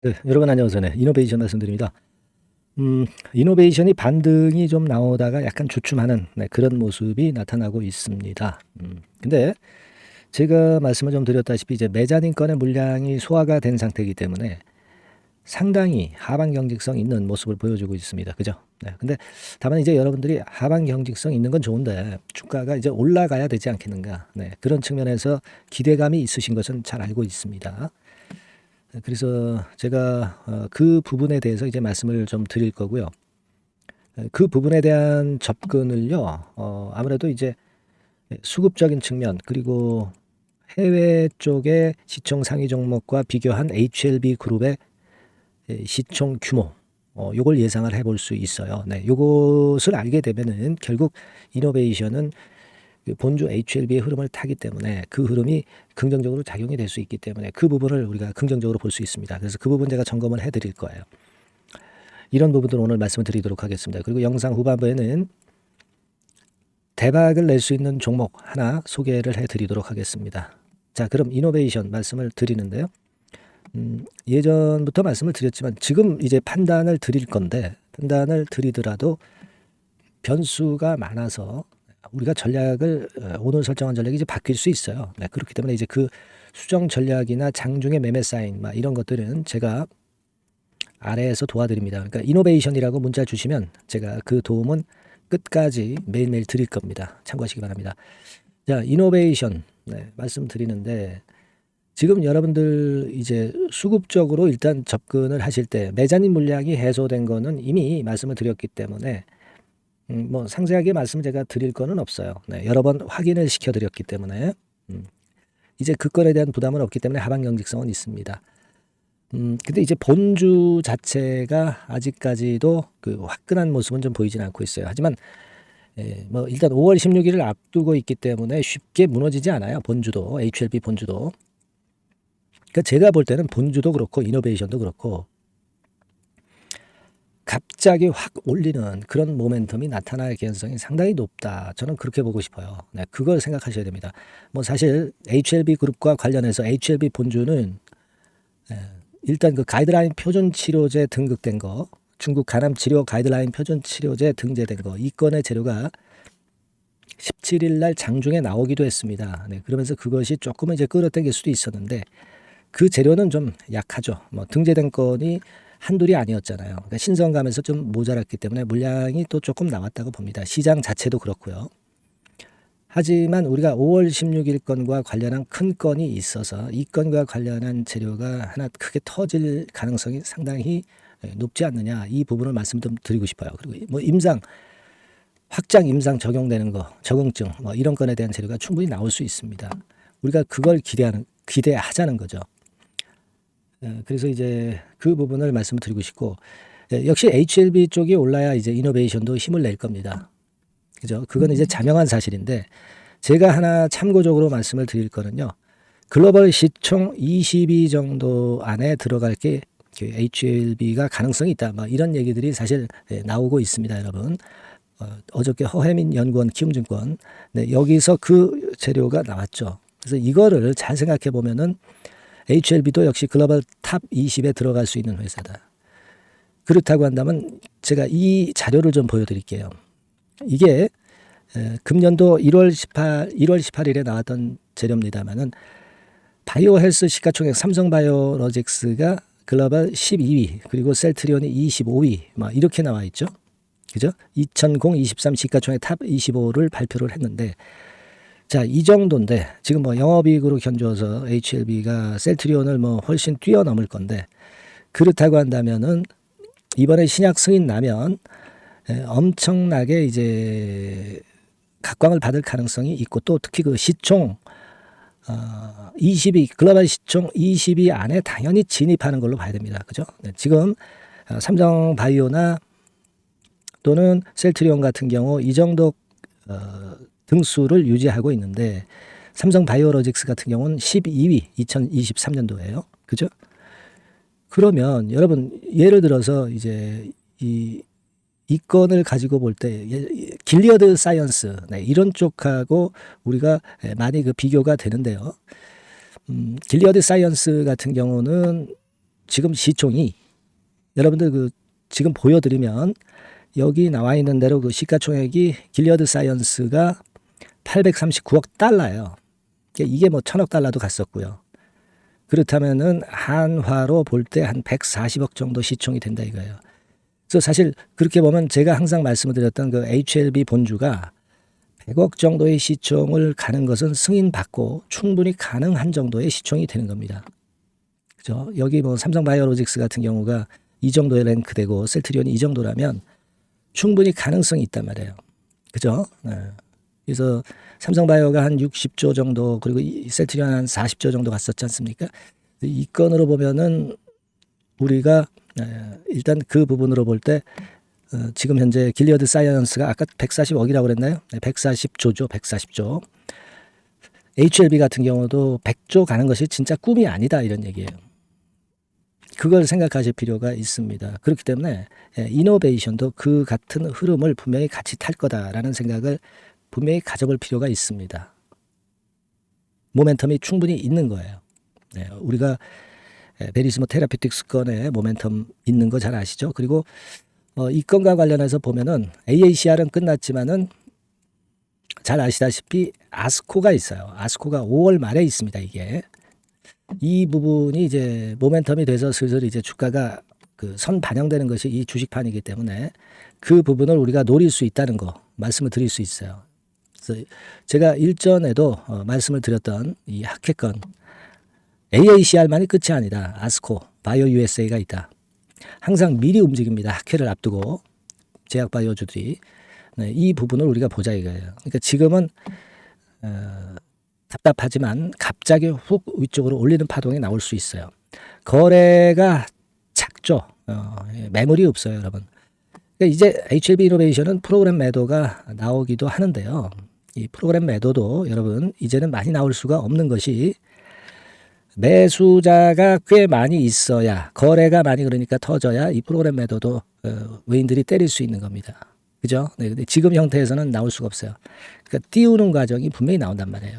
네, 여러분 안녕하세요. 네, 이노베이션 말씀드립니다. 이노베이션이 반등이 좀 나오다가 약간 주춤하는 그런 모습이 나타나고 있습니다. 근데 제가 말씀을 좀 드렸다시피 이제 메자닌 건의 물량이 소화가 된 상태이기 때문에 상당히 하방 경직성 있는 모습을 보여주고 있습니다. 그죠? 네, 근데 다만 이제 여러분들이 하방 경직성 있는 건 좋은데 주가가 이제 올라가야 되지 않겠는가. 네, 그런 측면에서 기대감이 있으신 것은 잘 알고 있습니다. 그래서 제가 그 부분에 대해서 이제 말씀을 좀 드릴 거고요. 그 부분에 대한 접근을요, 아무래도 이제 수급적인 측면, 그리고 해외 쪽의 시총 상위 종목과 비교한 HLB 그룹의 시총 규모, 요걸 예상을 해볼 수 있어요. 네, 요것을 알게 되면은 결국 이노베이션은 그 본주 HLB의 흐름을 타기 때문에 그 흐름이 긍정적으로 작용이 될 수 있기 때문에 그 부분을 우리가 긍정적으로 볼 수 있습니다. 그래서 그 부분 제가 점검을 해드릴 거예요. 이런 부분들 오늘 말씀을 드리도록 하겠습니다. 그리고 영상 후반부에는 대박을 낼 수 있는 종목 하나 소개를 해드리도록 하겠습니다. 자, 그럼 이노베이션 말씀을 드리는데요. 예전부터 말씀을 드렸지만 지금 이제 판단을 드릴 건데 판단을 드리더라도 변수가 많아서 우리가 전략을 오늘 설정한 전략이 이제 바뀔 수 있어요. 네, 그렇기 때문에 이제 그 수정 전략이나 장중의 매매 사인 이런 것들은 제가 아래에서 도와드립니다. 그러니까 이노베이션이라고 문자 주시면 제가 그 도움은 끝까지 매일매일 드릴 겁니다. 참고하시기 바랍니다. 자, 이노베이션 말씀드리는데 지금 여러분들 이제 수급적으로 일단 접근을 하실 때 메자닌 물량이 해소된 거는 이미 말씀을 드렸기 때문에 뭐 상세하게 말씀 제가 드릴 거는 없어요. 네, 여러 번 확인을 시켜드렸기 때문에 이제 그 건에 대한 부담은 없기 때문에 하방 경직성은 있습니다. 근데 이제 본주 자체가 아직까지도 그 화끈한 모습은 좀 보이진 않고 있어요. 하지만 뭐 일단 5월 16일을 앞두고 있기 때문에 쉽게 무너지지 않아요. 본주도 HLB 본주도. 그러니까 제가 볼 때는 본주도 그렇고 이노베이션도 그렇고 갑자기 확 올리는 그런 모멘텀이 나타날 가능성이 상당히 높다. 저는 그렇게 보고 싶어요. 네, 그걸 생각하셔야 됩니다. 뭐 사실 HLB 그룹과 관련해서 HLB 본주는 일단 그 가이드라인 표준 치료제 등극된 거, 중국 간암 치료 가이드라인 표준 치료제 등재된 거, 이 건의 재료가 17일 날 장중에 나오기도 했습니다. 네, 그러면서 그것이 조금은 이제 끌어당길 수도 있었는데 그 재료는 좀 약하죠. 뭐 등재된 건이 한둘이 아니었잖아요. 그러니까 신성감에서 좀 모자랐기 때문에 물량이 또 조금 나왔다고 봅니다. 시장 자체도 그렇고요. 하지만 우리가 5월 16일 건과 관련한 큰 건이 있어서 이 건과 관련한 재료가 하나 크게 터질 가능성이 상당히 높지 않느냐, 이 부분을 말씀 좀 드리고 싶어요. 그리고 뭐 임상 확장 임상 적용되는 거, 적응증 뭐 이런 건에 대한 재료가 충분히 나올 수 있습니다. 우리가 그걸 기대하자는 거죠. 그래서 이제 그 부분을 말씀드리고 싶고, 역시 HLB 쪽이 올라야 이제 이노베이션도 힘을 낼 겁니다. 그죠? 그건 이제 자명한 사실인데 제가 하나 참고적으로 말씀을 드릴 거는요. 글로벌 시총 20위 정도 안에 들어갈 게 HLB가 가능성이 있다. 뭐 이런 얘기들이 사실 나오고 있습니다, 여러분. 어저께 허혜민 연구원 키움증권 여기서 그 재료가 나왔죠. 그래서 이거를 잘 생각해 보면은 HLB도 역시 글로벌 탑 20에 들어갈 수 있는 회사다. 그렇다고 한다면 제가 이 자료를 좀 보여드릴게요. 이게 금년도 1월 18일에 나왔던 재료입니다만은 바이오 헬스 시가총액 삼성바이오로직스가 글로벌 12위, 그리고 셀트리온이 25위, 막 이렇게 나와 있죠. 그죠? 2023 시가총액 탑 25를 발표를 했는데, 자, 이 정도인데 지금 뭐 영업이익으로 견주어서 HLB가 셀트리온을 뭐 훨씬 뛰어넘을 건데, 그렇다고 한다면은 이번에 신약 승인 나면 엄청나게 이제 각광을 받을 가능성이 있고, 또 특히 그 시총 20위, 글로벌 시총 20위 안에 당연히 진입하는 걸로 봐야 됩니다. 그죠? 네, 지금 삼성바이오나 또는 셀트리온 같은 경우 이 정도 등수를 유지하고 있는데, 삼성바이오로직스 같은 경우는 12위 2023년도예요. 그죠? 그러면 여러분 예를 들어서 이제 이 건을 가지고 볼 때 길리어드 사이언스 이런 쪽하고 우리가 많이 그 비교가 되는데요. 길리어드 사이언스 같은 경우는 지금 시총이 여러분들 그 지금 보여드리면 여기 나와 있는 대로 그 시가총액이 길리어드 사이언스가 839억 달러예요. 이게 뭐 1000억 달러도 갔었고요. 그렇다면은 한화로 볼 때 한 140억 정도 시총이 된다 이거예요. 그래서 사실 그렇게 보면 제가 항상 말씀을 드렸던 그 HLB 본주가 100억 정도의 시총을 가는 것은 승인받고 충분히 가능한 정도의 시총이 되는 겁니다. 그죠? 여기 뭐 삼성바이오로직스 같은 경우가 이 정도에 랭크되고 셀트리온이 이 정도라면 충분히 가능성이 있단 말이에요. 그죠? 네. 그래서 삼성바이오가 한 60조 정도 그리고 셀트리온 한 40조 정도 갔었지 않습니까? 이 건으로 보면은 우리가 일단 그 부분으로 볼 때 지금 현재 길리어드 사이언스가 아까 140억이라고 그랬나요? 네, 140조죠. 140조. HLB 같은 경우도 100조 가는 것이 진짜 꿈이 아니다 이런 얘기예요. 그걸 생각하실 필요가 있습니다. 그렇기 때문에 이노베이션도 그 같은 흐름을 분명히 같이 탈 거다라는 생각을 분명히 가져볼 필요가 있습니다. 모멘텀이 충분히 있는 거예요. 네, 우리가 베리스모 테라피틱스 건에 모멘텀 있는 거 잘 아시죠? 그리고 이 건과 관련해서 보면은 AACR은 끝났지만은 잘 아시다시피 아스코가 있어요. 아스코가 5월 말에 있습니다. 이게 이 부분이 이제 모멘텀이 돼서 슬슬 이제 주가가 그 선 반영되는 것이 이 주식판이기 때문에 그 부분을 우리가 노릴 수 있다는 거 말씀을 드릴 수 있어요. 그래서 제가 일전에도 말씀을 드렸던 이 하켓건 AACR만이 끝이 아니다. 아스코, 바이오 USA가 있다. 항상 미리 움직입니다. 학회를 앞두고 제약바이오주들이 이 부분을 우리가 보자 이거예요. 그러니까 지금은 답답하지만 갑자기 훅 위쪽으로 올리는 파동이 나올 수 있어요. 거래가 작죠. 매물이 없어요, 여러분. 그러니까 이제 HLB 이노베이션은 프로그램 매도가 나오기도 하는데요. 이 프로그램 매도도 여러분 이제는 많이 나올 수가 없는 것이 매수자가 꽤 많이 있어야 거래가 많이 그러니까 터져야 이 프로그램 매도도 외인들이 때릴 수 있는 겁니다. 그죠? 네, 근데 지금 형태에서는 나올 수가 없어요. 그러니까 띄우는 과정이 분명히 나온단 말이에요.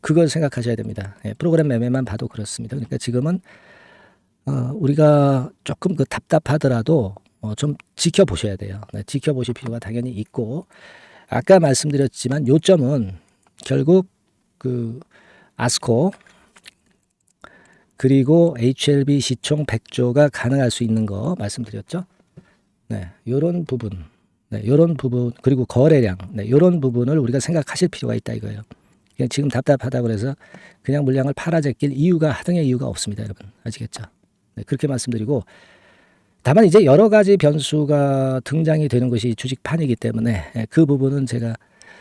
그걸 생각하셔야 됩니다. 프로그램 매매만 봐도 그렇습니다. 그러니까 지금은 우리가 조금 그 답답하더라도 좀 지켜보셔야 돼요. 네, 지켜보실 필요가 당연히 있고 아까 말씀드렸지만 요점은 결국 그 아스코 그리고 HLB 시총 100조가 가능할 수 있는 거 말씀드렸죠. 네, 요런 부분, 네, 요런 부분 그리고 거래량, 네, 요런 부분을 우리가 생각하실 필요가 있다 이거예요. 그냥 지금 답답하다고 그래서 그냥 물량을 팔아 제낄 이유가 하등의 이유가 없습니다, 여러분 아시겠죠? 네, 그렇게 말씀드리고 다만 이제 여러 가지 변수가 등장이 되는 것이 주식판이기 때문에 그 부분은 제가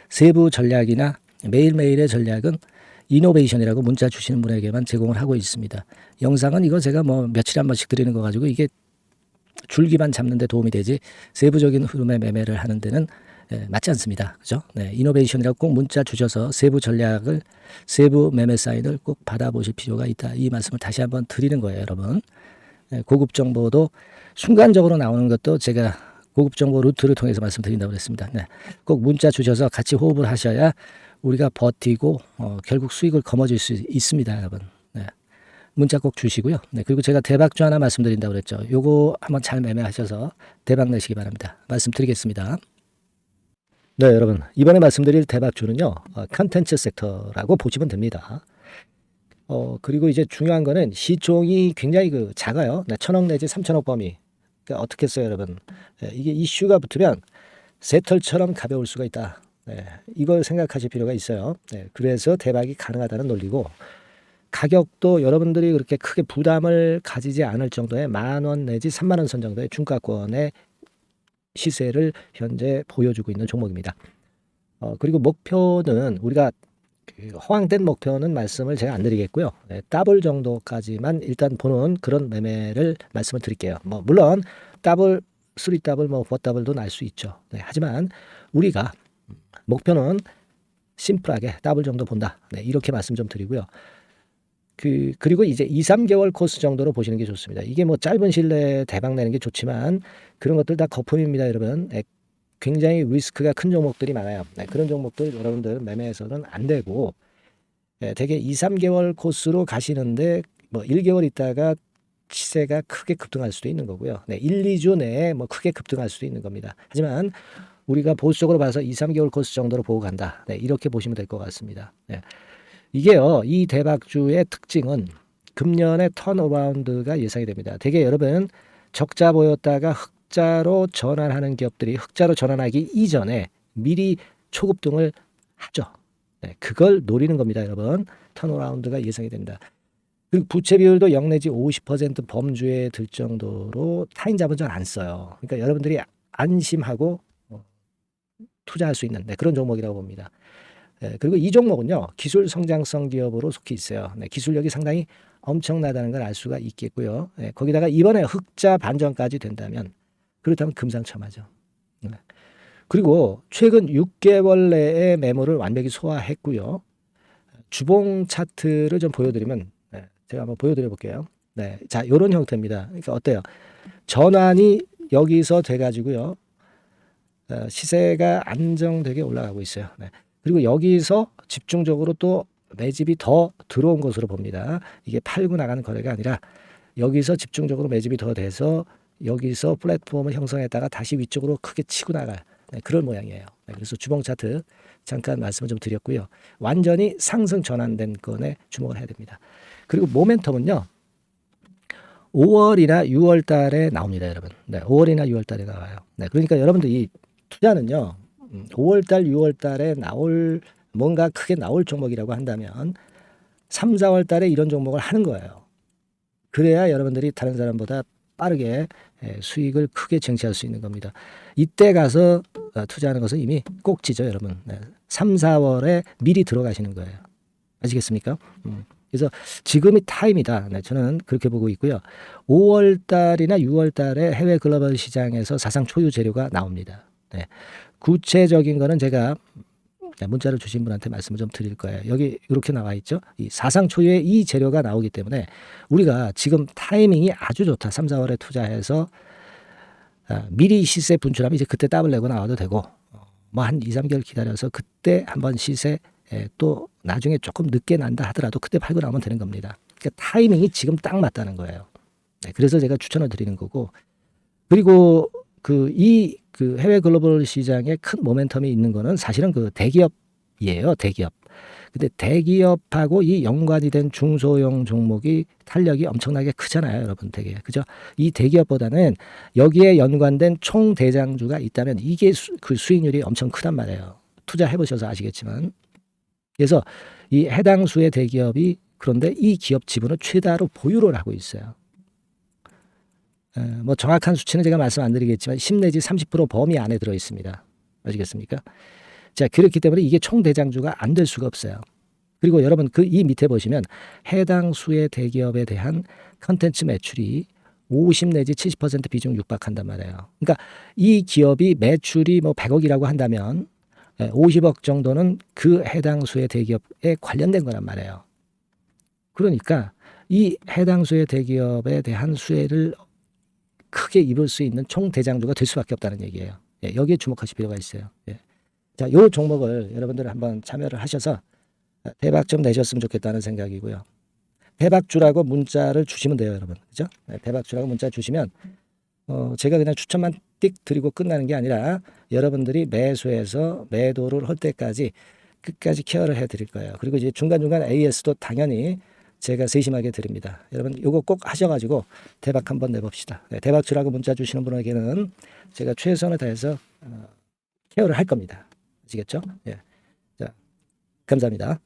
세부 전략이나 매일매일의 전략은 이노베이션이라고 문자 주시는 분에게만 제공을 하고 있습니다. 영상은 이거 제가 뭐 며칠에 한 번씩 드리는 거 가지고 이게 줄기만 잡는 데 도움이 되지 세부적인 흐름의 매매를 하는 데는 맞지 않습니다. 그죠? 네, 이노베이션이라고 꼭 문자 주셔서 세부 전략을 세부 매매 사인을 꼭 받아보실 필요가 있다. 이 말씀을 다시 한번 드리는 거예요, 여러분. 고급 정보도 순간적으로 나오는 것도 제가 고급 정보 루트를 통해서 말씀드린다고 그랬습니다. 네, 꼭 문자 주셔서 같이 호흡을 하셔야 우리가 버티고 결국 수익을 거머쥘 수 있습니다, 여러분. 네. 문자 꼭 주시고요. 네, 그리고 제가 대박주 하나 말씀드린다고 그랬죠. 요거 한번 잘 매매하셔서 대박 내시기 바랍니다. 말씀드리겠습니다. 네, 여러분. 이번에 말씀드릴 대박주는요. 컨텐츠 섹터라고 보시면 됩니다. 그리고 이제 중요한 거는 시총이 굉장히 그 작아요. 네, 1000억 내지 3000억 범위. 그러니까 어떻게 했어요, 여러분? 네, 이게 이슈가 붙으면 새털처럼 가벼울 수가 있다. 네, 이걸 생각하실 필요가 있어요. 네, 그래서 대박이 가능하다는 논리고 가격도 여러분들이 그렇게 크게 부담을 가지지 않을 정도의 10,000원 내지 30,000원 선 정도의 중가권의 시세를 현재 보여주고 있는 종목입니다. 그리고 목표는 우리가 허황된 목표는 말씀을 제가 안 드리겠고요. 네, 더블 정도까지만 일단 보는 그런 매매를 말씀을 드릴게요. 뭐 물론 더블, 3더블, 뭐 4더블도 날 수 있죠. 네, 하지만 우리가 목표는 심플하게 더블 정도 본다. 네, 이렇게 말씀 좀 드리고요. 그리고 이제 2, 3개월 코스 정도로 보시는 게 좋습니다. 이게 뭐 짧은 시일 내에 대박 내는 게 좋지만 그런 것들 다 거품입니다, 여러분. 굉장히 리스크가 큰 종목들이 많아요. 그런 종목들 여러분들 매매해서는 안 되고 대개 2, 3개월 코스로 가시는데 뭐 1개월 있다가 시세가 크게 급등할 수도 있는 거고요. 네, 1, 2주 내에 뭐 크게 급등할 수도 있는 겁니다. 하지만 우리가 보수적으로 봐서 2, 3개월 코스 정도로 보고 간다. 네, 이렇게 보시면 될 것 같습니다. 네. 이게요, 이 대박주의 특징은 금년에 턴어라운드가 예상이 됩니다. 되게 여러분 적자 보였다가 흑자로 전환하는 기업들이 흑자로 전환하기 이전에 미리 초급등을 하죠. 네, 그걸 노리는 겁니다, 여러분. 턴어라운드가 예상이 됩니다. 그리고 부채 비율도 0 내지 50% 범주에 들 정도로 타인 자본을 안 써요. 그러니까 여러분들이 안심하고 투자할 수 있는 그런 종목이라고 봅니다. 그리고 이 종목은요, 기술 성장성 기업으로 속해 있어요. 기술력이 상당히 엄청나다는 걸 알 수가 있겠고요. 거기다가 이번에 흑자 반전까지 된다면 그렇다면 금상첨화죠. 그리고 최근 6개월 내에 매물을 완벽히 소화했고요. 주봉 차트를 좀 보여드리면 제가 한번 보여드려 볼게요. 네, 자, 이런 형태입니다. 그러니까 어때요? 전환이 여기서 돼가지고요, 시세가 안정되게 올라가고 있어요. 네. 그리고 여기서 집중적으로 또 매집이 더 들어온 것으로 봅니다. 이게 팔고 나가는 거래가 아니라 여기서 집중적으로 매집이 더 돼서 여기서 플랫폼을 형성했다가 다시 위쪽으로 크게 치고 나갈 그런 모양이에요. 그래서 주봉 차트 잠깐 말씀을 좀 드렸고요. 완전히 상승 전환된 건에 주목을 해야 됩니다. 그리고 모멘텀은요, 5월이나 6월 달에 나옵니다, 여러분. 5월이나 6월 달에 나와요. 그러니까 여러분들 이 투자는요, 5월 달, 6월 달에 뭔가 크게 나올 종목이라고 한다면 3, 4월 달에 이런 종목을 하는 거예요. 그래야 여러분들이 다른 사람보다 빠르게 수익을 크게 쟁취할 수 있는 겁니다. 이때 가서 투자하는 것은 이미 꼭지죠, 여러분. 3, 4월에 미리 들어가시는 거예요. 아시겠습니까? 그래서 지금이 타임이다. 저는 그렇게 보고 있고요. 5월 달이나 6월 달에 해외 글로벌 시장에서 사상 초유 재료가 나옵니다. 구체적인 거는 제가 문자를 주신 분한테 말씀을 좀 드릴 거예요. 여기 이렇게 나와 있죠. 이 사상 초유의 이 재료가 나오기 때문에 우리가 지금 타이밍이 아주 좋다. 3, 4월에 투자해서 미리 시세 분출하면 이제 그때 더블 내고 나와도 되고, 뭐 한 2, 3개월 기다려서 그때 한번 시세 또 나중에 조금 늦게 난다 하더라도 그때 팔고 나오면 되는 겁니다. 그러니까 타이밍이 지금 딱 맞다는 거예요. 그래서 제가 추천을 드리는 거고, 그리고 그 해외 글로벌 시장에 큰 모멘텀이 있는 거는 사실은 그 대기업이에요. 대기업. 근데 대기업하고 이 연관이 된 중소형 종목이 탄력이 엄청나게 크잖아요, 여러분. 되게. 그죠? 이 대기업보다는 여기에 연관된 총 대장주가 있다면 이게 그 수익률이 엄청 크단 말이에요. 투자해 보셔서 아시겠지만. 그래서 이 해당 수의 대기업이 그런데 이 기업 지분을 최다로 보유를 하고 있어요. 뭐 정확한 수치는 제가 말씀 안 드리겠지만 10 내지 30% 범위 안에 들어 있습니다. 아시겠습니까? 자, 그렇기 때문에 이게 총 대장주가 안 될 수가 없어요. 그리고 여러분 이 밑에 보시면 해당 수의 대기업에 대한 컨텐츠 매출이 50 내지 70% 비중 육박한단 말이에요. 그러니까 이 기업이 매출이 뭐 100억이라고 한다면 50억 정도는 그 해당 수의 대기업에 관련된 거란 말이에요. 그러니까 이 해당 수의 대기업에 대한 수혜를 크게 입을 수 있는 총 대장주가 될 수밖에 없다는 얘기예요. 여기에 주목하실 필요가 있어요. 자, 요 종목을 여러분들 한번 참여를 하셔서 대박 좀 내셨으면 좋겠다는 생각이고요. 대박주라고 문자를 주시면 돼요, 여러분. 그죠? 대박주라고 문자 주시면 제가 그냥 추천만 띡 드리고 끝나는 게 아니라 여러분들이 매수해서 매도를 할 때까지 끝까지 케어를 해 드릴 거예요. 그리고 이제 중간중간 AS도 당연히 제가 세심하게 드립니다. 여러분 요거 꼭 하셔가지고 대박 한번 내봅시다. 대박주라고 문자 주시는 분에게는 제가 최선을 다해서 케어를 할 겁니다. 아시겠죠? 자, 감사합니다.